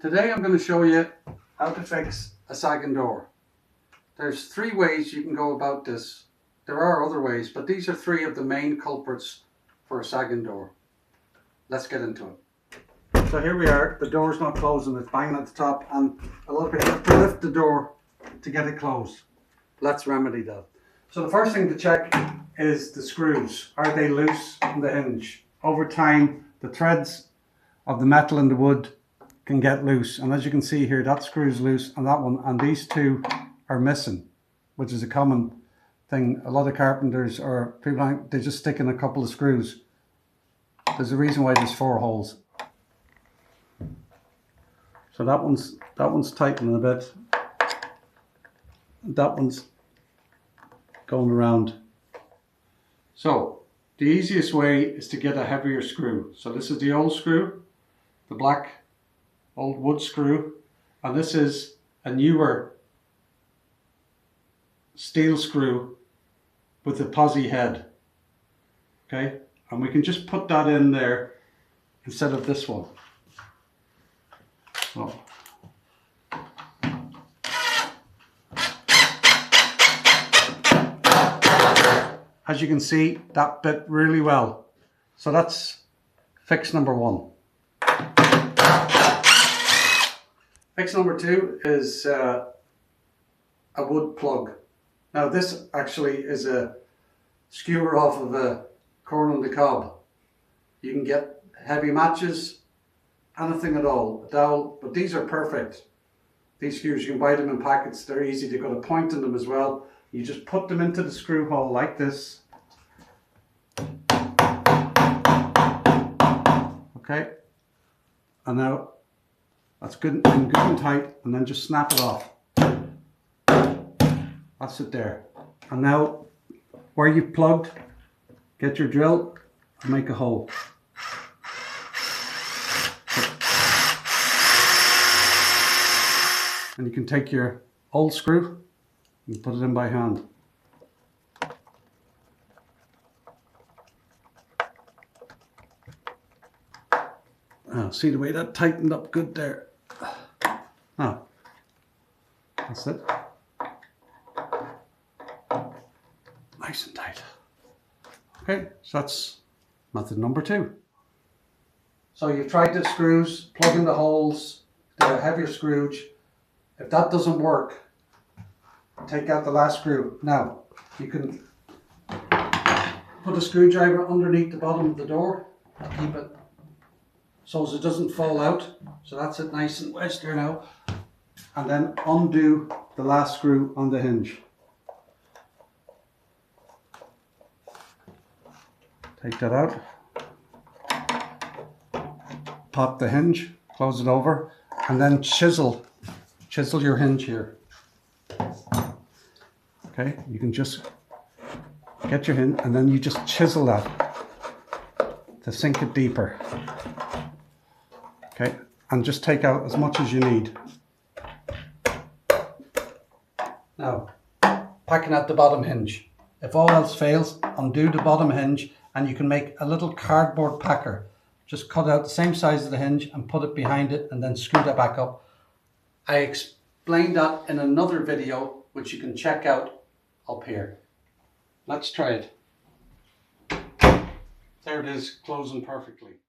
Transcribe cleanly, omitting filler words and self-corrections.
Today I'm going to show you how to fix a sagging door. There's 3 ways you can go about this. There are other ways, but these are 3 of the main culprits for a sagging door. Let's get into it. So here we are, the door's not closing, it's banging at the top, and a lot of people have to lift the door to get it closed. Let's remedy that. So the first thing to check is the screws. Are they loose on the hinge? Over time, the threads of the metal and the wood can get loose, and as you can see here, that screw's loose and that one, and these 2 are missing, which is a common thing. A lot of carpenters or people, they just stick in a couple of screws. There's a reason why there's 4 holes. So that one's tightening a bit. That one's going around. So the easiest way is to get a heavier screw. So this is the old screw, the black old wood screw, and this is a newer steel screw with a posi head. Okay, and we can just put that in there instead of this one. So as you can see, that bit really well. So that's fix number 1. Fix number 2 is a wood plug. Now this actually is a skewer off of a corn on the cob. You can get heavy matches, anything at all, a dowel, but these are perfect. These skewers, you can buy them in packets, they're easy, they've got a point in them as well. You just put them into the screw hole like this. Okay, and now that's good and tight, and then just snap it off. That's it there. And now where you've plugged, get your drill and make a hole. And you can take your old screw and put it in by hand. Oh, see the way that tightened up good there. Oh, that's it. Nice and tight. Okay, so that's method number 2. So you've tried the screws, plug in the holes, the heavier screws. If that doesn't work, take out the last screw. Now, you can put a screwdriver underneath the bottom of the door to keep it so as it doesn't fall out. So that's it, nice and wedged there now. And then undo the last screw on the hinge. Take that out. Pop the hinge, close it over, and then chisel your hinge here. Okay, you can just get your hinge and then you just chisel that to sink it deeper. Okay, and just take out as much as you need. Now, packing at the bottom hinge. If all else fails, undo the bottom hinge and you can make a little cardboard packer. Just cut out the same size of the hinge and put it behind it and then screw that back up. I explained that in another video which you can check out up here. Let's try it. There it is, closing perfectly.